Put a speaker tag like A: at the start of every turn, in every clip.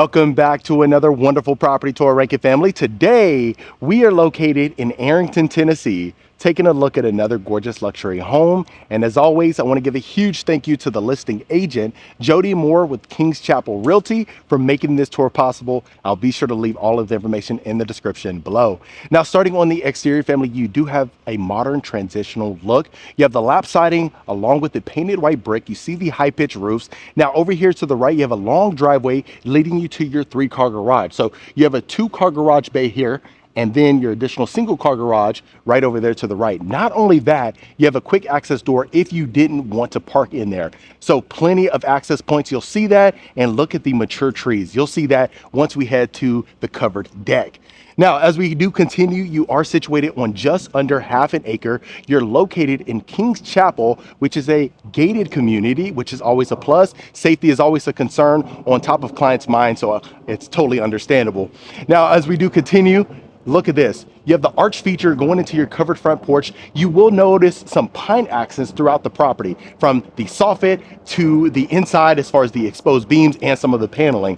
A: Welcome back to another wonderful property tour, Rankin family. Today, we are located in Arrington, Tennessee, taking a look at another gorgeous luxury home. And as always, I want to give a huge thank you to the listing agent, Jody with King's Chapel Realty, for making this tour possible. I'll be sure to leave all of the information in the description below. Now, starting on the exterior, family, you do have a modern transitional look. You have the lap siding along with the painted white brick. You see the high-pitched roofs. Now, over here to the right, you have a long driveway leading you to your 3-car garage. So you have a 2-car garage bay here, and then your additional single car garage right over there to the right. Not only that, you have a quick access door if you didn't want to park in there. So plenty of access points. You'll see that, and look at the mature trees. You'll see that once we head to the covered deck. Now, as we do continue, you are situated on just under half an acre. You're located in King's Chapel, which is a gated community, which is always a plus. Safety is always a concern on top of clients' minds, so it's totally understandable. Now, as we do continue, look at this. You have the arch feature going into your covered front porch. You will notice some pine accents throughout the property, from the soffit to the inside as far as the exposed beams and some of the paneling.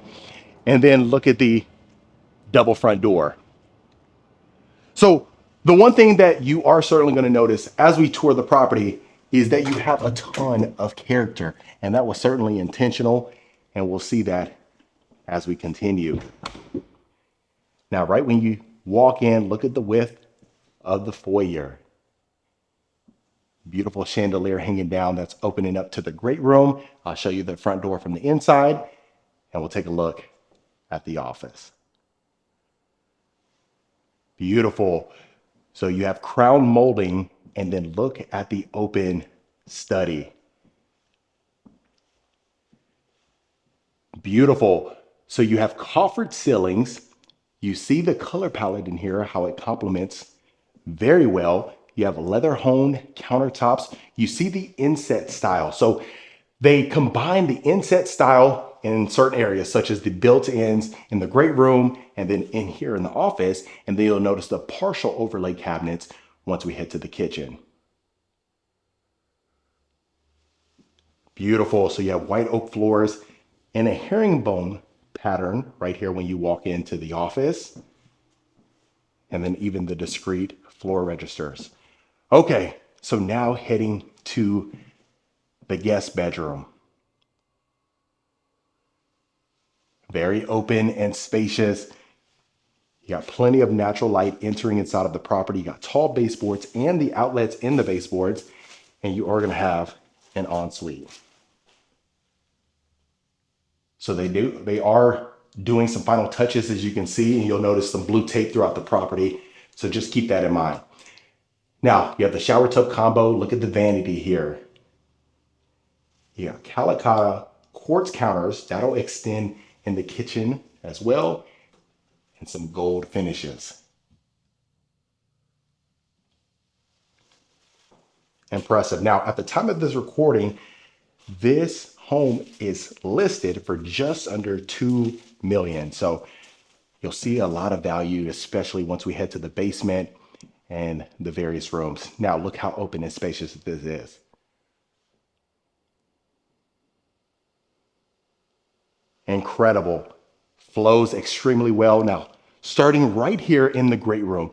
A: And then look at the double front door. So the one thing that you are certainly going to notice as we tour the property is that you have a ton of character, and that was certainly intentional, and we'll see that as we continue. Now, right when you walk in, look at the width of the foyer. Beautiful chandelier hanging down that's opening up to the great room. I'll show you the front door from the inside, and we'll take a look at the office. Beautiful. So you have crown molding, and then look at the open study. Beautiful. So you have coffered ceilings. You see the color palette in here, how it complements very well. You have leather honed countertops. You see the inset style. So they combine the inset style in certain areas, such as the built-ins in the great room, and then in here in the office. And then you'll notice the partial overlay cabinets once we head to the kitchen. Beautiful. So you have white oak floors and a herringbone pattern right here when you walk into the office. And then even the discrete floor registers. Okay, so now heading to the guest bedroom. Very open and spacious. You got plenty of natural light entering inside of the property. You got tall baseboards and the outlets in the baseboards, and you are going to have an ensuite. So they are doing some final touches, as you can see, and you'll notice some blue tape throughout the property. So just keep that in mind. Now, you have the shower tub combo. Look at the vanity here. You got Calacatta quartz counters that'll extend in the kitchen as well, and some gold finishes. Impressive. Now, at the time of this recording, this home is listed for just under $2 million. So you'll see a lot of value, especially once we head to the basement and the various rooms. Now, look how open and spacious this is. Incredible. Flows extremely well. Now, starting right here in the great room,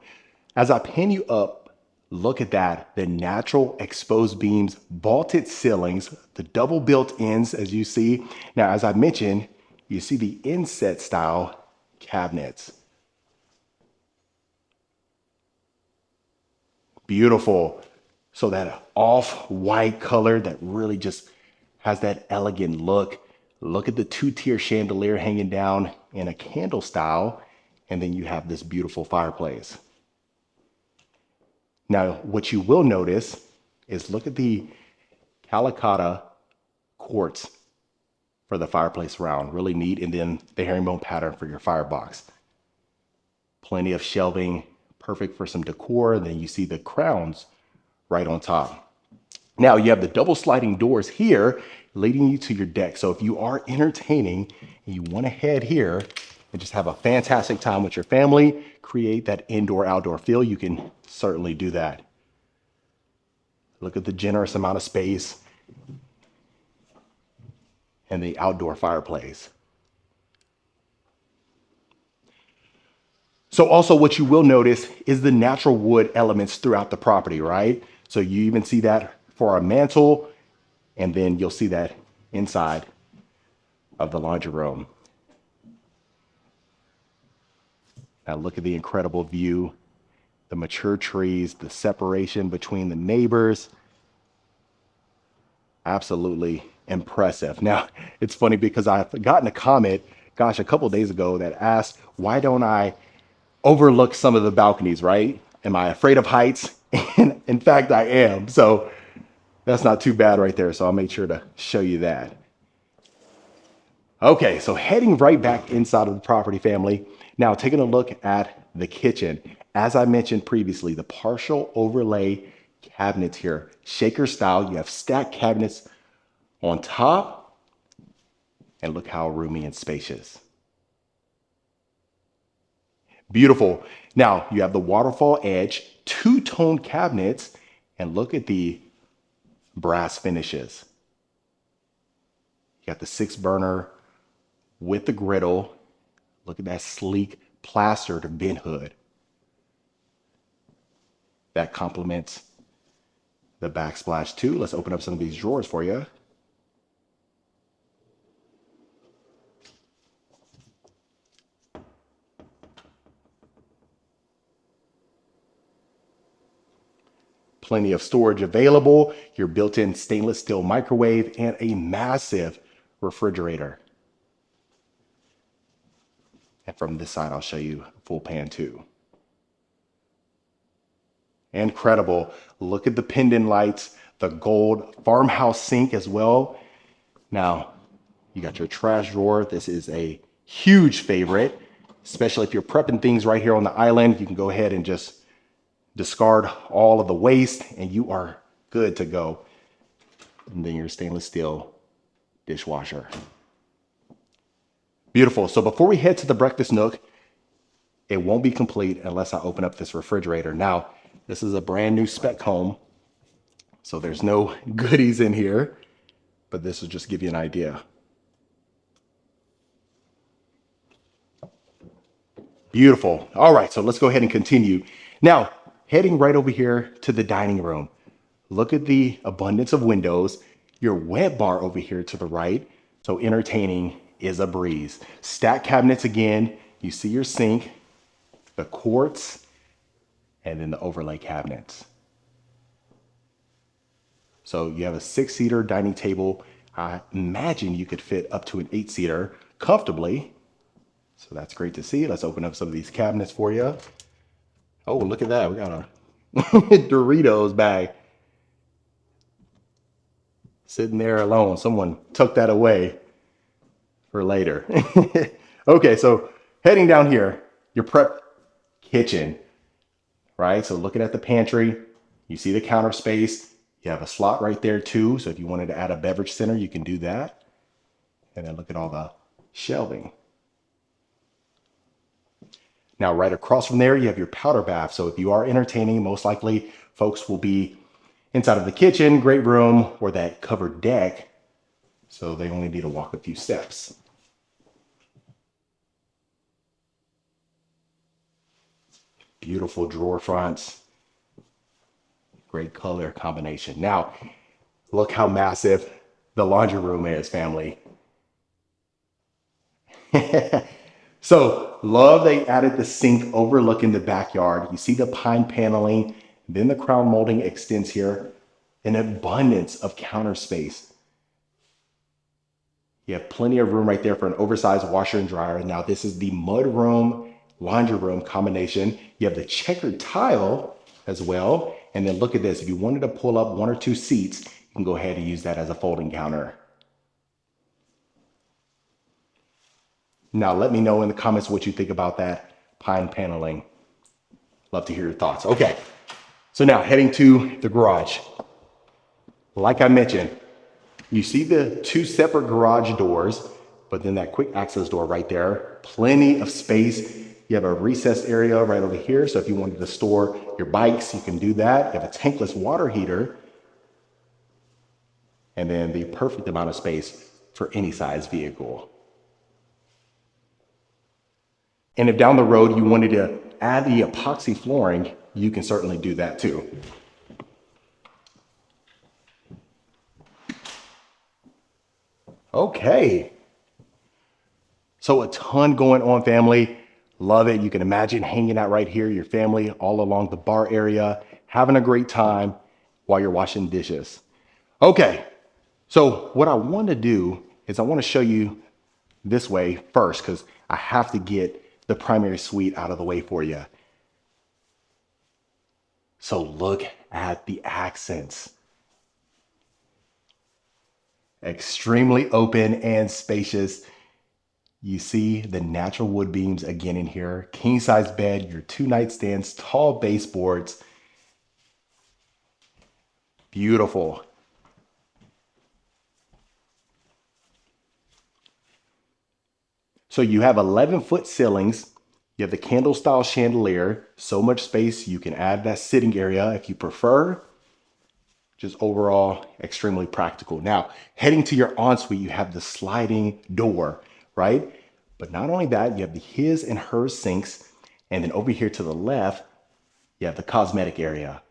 A: as I pan you up, look at that. The natural exposed beams, vaulted ceilings, the double built-ins, as you see. Now, as I mentioned, you see the inset style cabinets. Beautiful. So that off-white color that really just has that elegant look. Look at the 2-tier chandelier hanging down in a candle style. And then you have this beautiful fireplace. Now, what you will notice is look at the Calacatta quartz for the fireplace round. Really neat. And then the herringbone pattern for your firebox. Plenty of shelving, perfect for some decor. And then you see the crowns right on top. Now you have the double sliding doors here leading you to your deck. So if you are entertaining and you want to head here and just have a fantastic time with your family, create that indoor-outdoor feel, you can certainly do that. Look at the generous amount of space and the outdoor fireplace. So also what you will notice is the natural wood elements throughout the property, right? So you even see that for our mantle, and then you'll see that inside of the laundry room. Now look at the incredible view, the mature trees, the separation between the neighbors. Absolutely impressive. Now, it's funny because I've gotten a comment, gosh, a couple days ago that asked, why don't I overlook some of the balconies, right? Am I afraid of heights? And in fact, I am. So that's not too bad right there. So I'll make sure to show you that. Okay, so heading right back inside of the property, family. Now taking a look at the kitchen. As I mentioned previously, the partial overlay cabinets here, shaker style. You have stacked cabinets on top, and look how roomy and spacious. Beautiful. Now you have the waterfall edge, two-tone cabinets, and look at the brass finishes. You got the 6-burner with the griddle. Look at that sleek plastered vent hood. That complements the backsplash too. Let's open up some of these drawers for you. Plenty of storage available, your built-in stainless steel microwave, and a massive refrigerator. And from this side, I'll show you a full pan too. Incredible. Look at the pendant lights, the gold farmhouse sink as well. Now, you got your trash drawer. This is a huge favorite, especially if you're prepping things right here on the island. You can go ahead and just discard all of the waste and you are good to go. And then your stainless steel dishwasher. Beautiful. So before we head to the breakfast nook, it won't be complete unless I open up this refrigerator. Now, this is a brand new spec home, so there's no goodies in here, but this will just give you an idea. Beautiful. All right, so let's go ahead and continue. Now, heading right over here to the dining room. Look at the abundance of windows, your wet bar over here to the right. So entertaining is a breeze. Stacked cabinets again. You see your sink, the quartz, and then the overlay cabinets. So you have a 6-seater dining table. I imagine you could fit up to an 8-seater comfortably. So that's great to see. Let's open up some of these cabinets for you. Oh, look at that. We got a Doritos bag sitting there alone. Someone tucked that away for later. Okay, so heading down here, your prep kitchen, right? So looking at the pantry, you see the counter space. You have a slot right there too. So if you wanted to add a beverage center, you can do that. And then look at all the shelving. Now, right across from there, you have your powder bath. So if you are entertaining, most likely folks will be inside of the kitchen, great room, or that covered deck. So they only need to walk a few steps. Beautiful drawer fronts. Great color combination. Now, look how massive the laundry room is, family. So, love they added the sink overlooking the backyard. You see the pine paneling, then the crown molding extends here. An abundance of counter space. You have plenty of room right there for an oversized washer and dryer. Now, this is the mud room, laundry room combination. You have the checkered tile as well. And then look at this. If you wanted to pull up 1 or 2 seats, you can go ahead and use that as a folding counter. Now, let me know in the comments what you think about that pine paneling. Love to hear your thoughts. Okay, so now heading to the garage. Like I mentioned, you see the 2 separate garage doors, but then that quick access door right there. Plenty of space. You have a recessed area right over here. So if you wanted to store your bikes, you can do that. You have a tankless water heater. And then the perfect amount of space for any size vehicle. And if down the road you wanted to add the epoxy flooring, you can certainly do that too. Okay. So a ton going on, family. Love it. You can imagine hanging out right here, your family all along the bar area, having a great time while you're washing dishes. Okay. So what I want to do is I want to show you this way first, because I have to get the primary suite out of the way for you. So look at the accents. Extremely open and spacious. You see the natural wood beams again in here. King size bed, your 2 nightstands, tall baseboards. Beautiful. So you have 11-foot ceilings. You have the candle style chandelier. So much space. You can add that sitting area if you prefer. Just overall extremely practical. Now, heading to your ensuite, you have the sliding door, right? But not only that, you have the his and her sinks. And then over here to the left, you have the cosmetic area.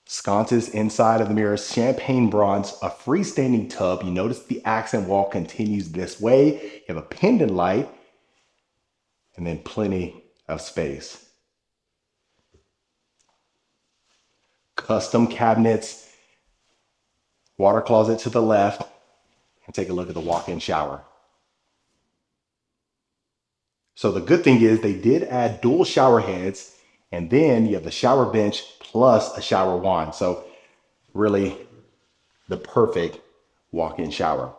A: Sconces inside of the mirrors, champagne bronze, a freestanding tub. You notice the accent wall continues this way. You have a pendant light, and then plenty of space. Custom cabinets, water closet to the left, and take a look at the walk-in shower. So the good thing is they did add dual shower heads, and then you have the shower bench plus a shower wand. So really the perfect walk-in shower.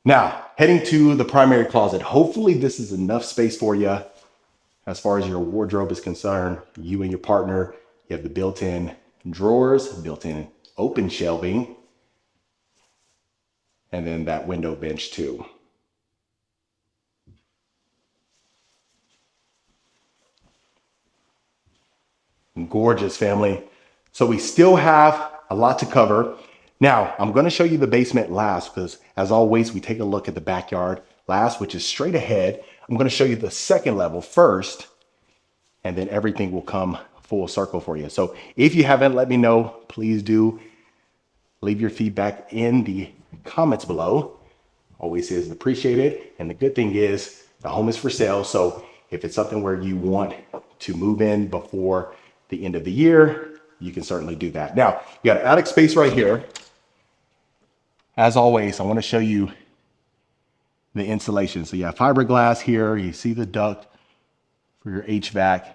A: Now, heading to the primary closet. Hopefully this is enough space for you as far as your wardrobe is concerned. You and your partner, you have the built-in drawers, built-in open shelving, and then that window bench too. Gorgeous, family. So we still have a lot to cover. Now, I'm going to show you the basement last because, as always, we take a look at the backyard last, which is straight ahead. I'm going to show you the second level first, and then everything will come full circle for you. So if you haven't, let me know. Please do leave your feedback in the comments below. Always is appreciated. And the good thing is the home is for sale. So if it's something where you want to move in before the end of the year, you can certainly do that. Now, you got attic space right here. As always, I want to show you the insulation. So you have fiberglass here. You see the duct for your HVAC,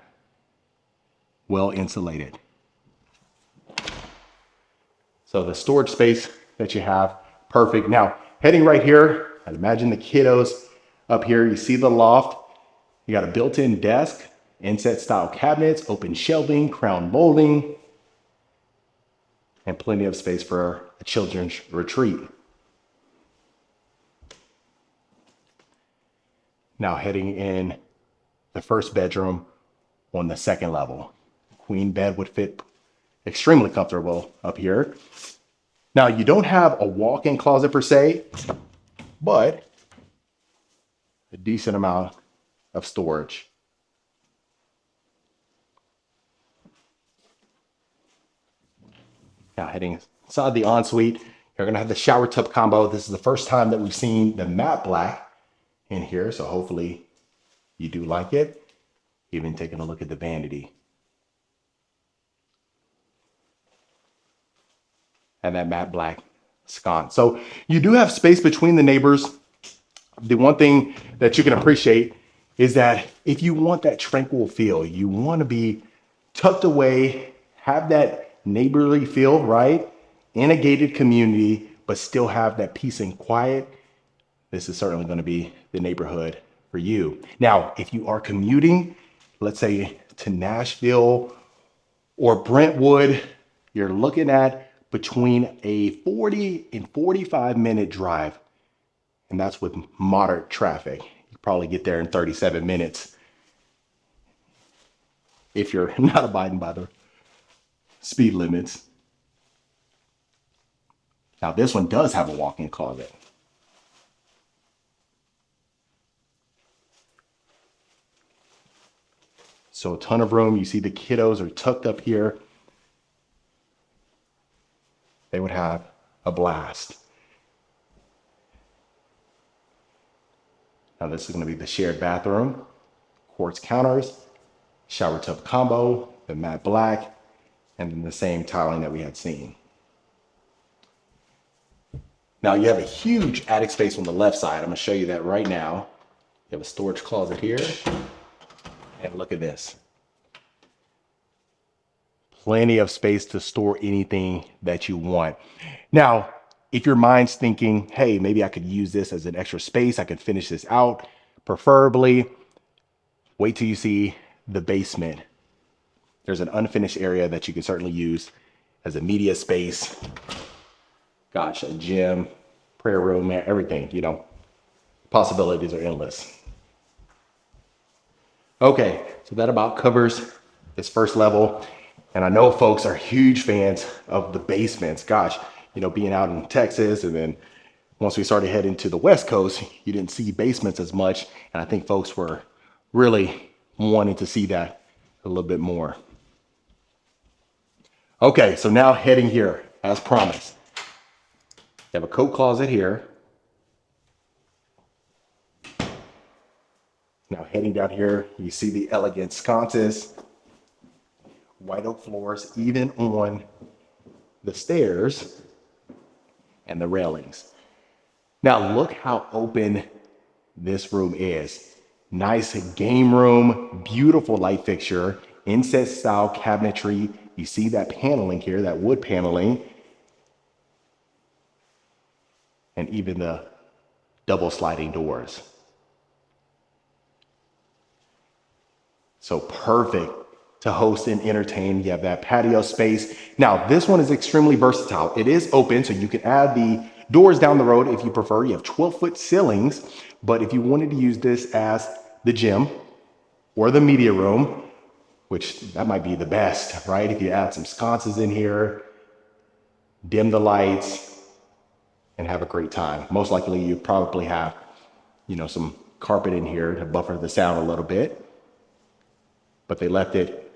A: well insulated. So the storage space that you have, perfect. Now, heading right here, I'd imagine the kiddos up here. You see the loft. You got a built-in desk, inset style cabinets, open shelving, crown molding, and plenty of space for a children's retreat. Now heading in the first bedroom on the second level. Queen bed would fit extremely comfortable up here. Now you don't have a walk-in closet per se, but a decent amount of storage. Now heading inside the ensuite, you're gonna have the shower tub combo. This is the first time that we've seen the matte black in here, so hopefully you do like it. Even taking a look at the vanity. And that matte black sconce. So you do have space between the neighbors. The one thing that you can appreciate is that if you want that tranquil feel, you want to be tucked away, have that neighborly feel, right? In a gated community, but still have that peace and quiet, this is certainly going to be the neighborhood for you. Now, if you are commuting, let's say to Nashville or Brentwood, you're looking at between a 40 and 45-minute drive. And that's with moderate traffic. You probably get there in 37 minutes if you're not abiding by the speed limits. Now this one does have a walk-in closet. So a ton of room. You see the kiddos are tucked up here. They would have a blast. Now this is going to be the shared bathroom, quartz counters, shower tub combo, the matte black, and then the same tiling that we had seen. Now you have a huge attic space on the left side. I'm going to show you that right now. You have a storage closet here, and look at this. Plenty of space to store anything that you want. Now, if your mind's thinking, hey, maybe I could use this as an extra space, I could finish this out, preferably, wait till you see the basement. There's an unfinished area that you can certainly use as a media space. Gosh, a gym, prayer room, everything, you know, possibilities are endless. Okay, so that about covers this first level. And I know folks are huge fans of the basements. Gosh, you know, being out in Texas, and then once we started heading to the West Coast, you didn't see basements as much. And I think folks were really wanting to see that a little bit more. Okay, so now heading here, as promised. You have a coat closet here. Now heading down here, you see the elegant sconces, white oak floors, even on the stairs and the railings. Now look how open this room is. Nice game room, beautiful light fixture, inset style cabinetry. You see that paneling here, that wood paneling, and even the double sliding doors. So perfect to host and entertain. You have that patio space. Now, this one is extremely versatile. It is open, so you can add the doors down the road if you prefer. You have 12-foot ceilings, but if you wanted to use this as the gym or the media room, which that might be the best, right? If you add some sconces in here, dim the lights, and have a great time. Most likely you probably have, you know, some carpet in here to buffer the sound a little bit, but they left it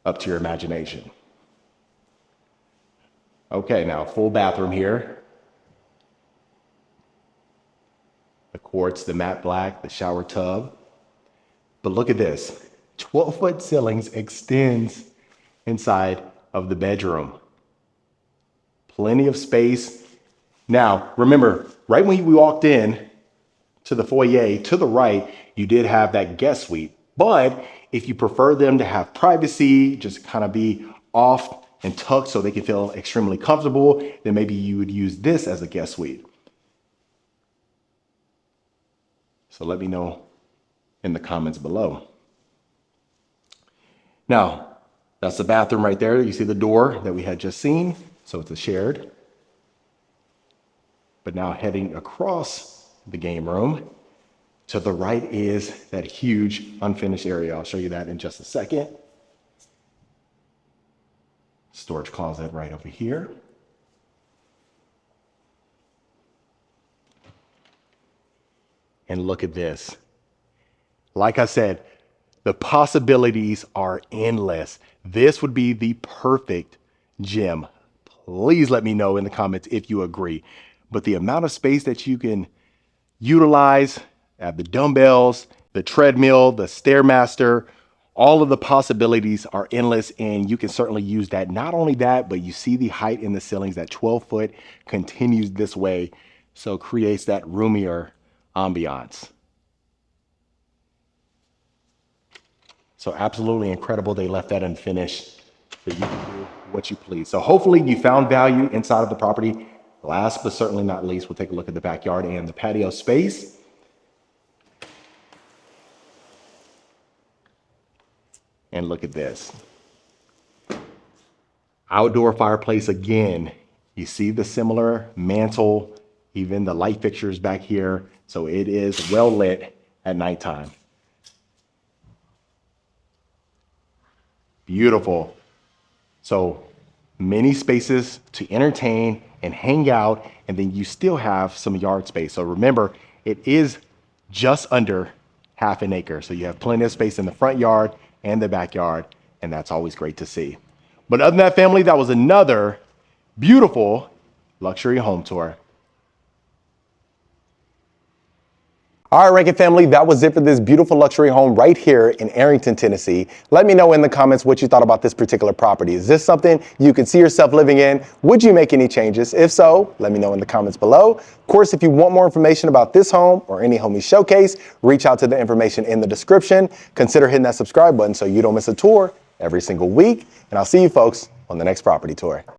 A: up to your imagination. Okay, now full bathroom here. The quartz, the matte black, the shower tub. But look at this, 12-foot ceilings extends inside of the bedroom. Plenty of space. Now, remember, right when we walked in to the foyer, to the right, you did have that guest suite. But if you prefer them to have privacy, just kind of be off and tucked so they can feel extremely comfortable, then maybe you would use this as a guest suite. So let me know in the comments below. Now, that's the bathroom right there. You see the door that we had just seen. So it's a shared. But now heading across the game room, to the right is that huge unfinished area. I'll show you that in just a second. Storage closet right over here. And look at this. Like I said, the possibilities are endless. This would be the perfect gym. Please let me know in the comments if you agree. But the amount of space that you can utilize, have the dumbbells, the treadmill, the Stairmaster, all of the possibilities are endless, and you can certainly use that. Not only that, but you see the height in the ceilings, that 12-foot continues this way, so creates that roomier ambiance. So absolutely incredible. They left that unfinished, so you can do what you please. So hopefully you found value inside of the property. Last but certainly not least, we'll take a look at the backyard and the patio space. And look at this. Outdoor fireplace again. You see the similar mantle, even the light fixtures back here. So it is well lit at nighttime. Beautiful. So many spaces to entertain and hang out, and then you still have some yard space. So remember, it is just under half an acre. So you have plenty of space in the front yard, and the backyard, and that's always great to see. But other than that, family, that was another beautiful luxury home tour. All right, Rankin family, that was it for this beautiful luxury home right here in Arrington, Tennessee. Let me know in the comments what you thought about this particular property. Is this something you could see yourself living in? Would you make any changes? If so, let me know in the comments below. Of course, if you want more information about this home or any home we showcase, reach out to the information in the description. Consider hitting that subscribe button so you don't miss a tour every single week. And I'll see you folks on the next property tour.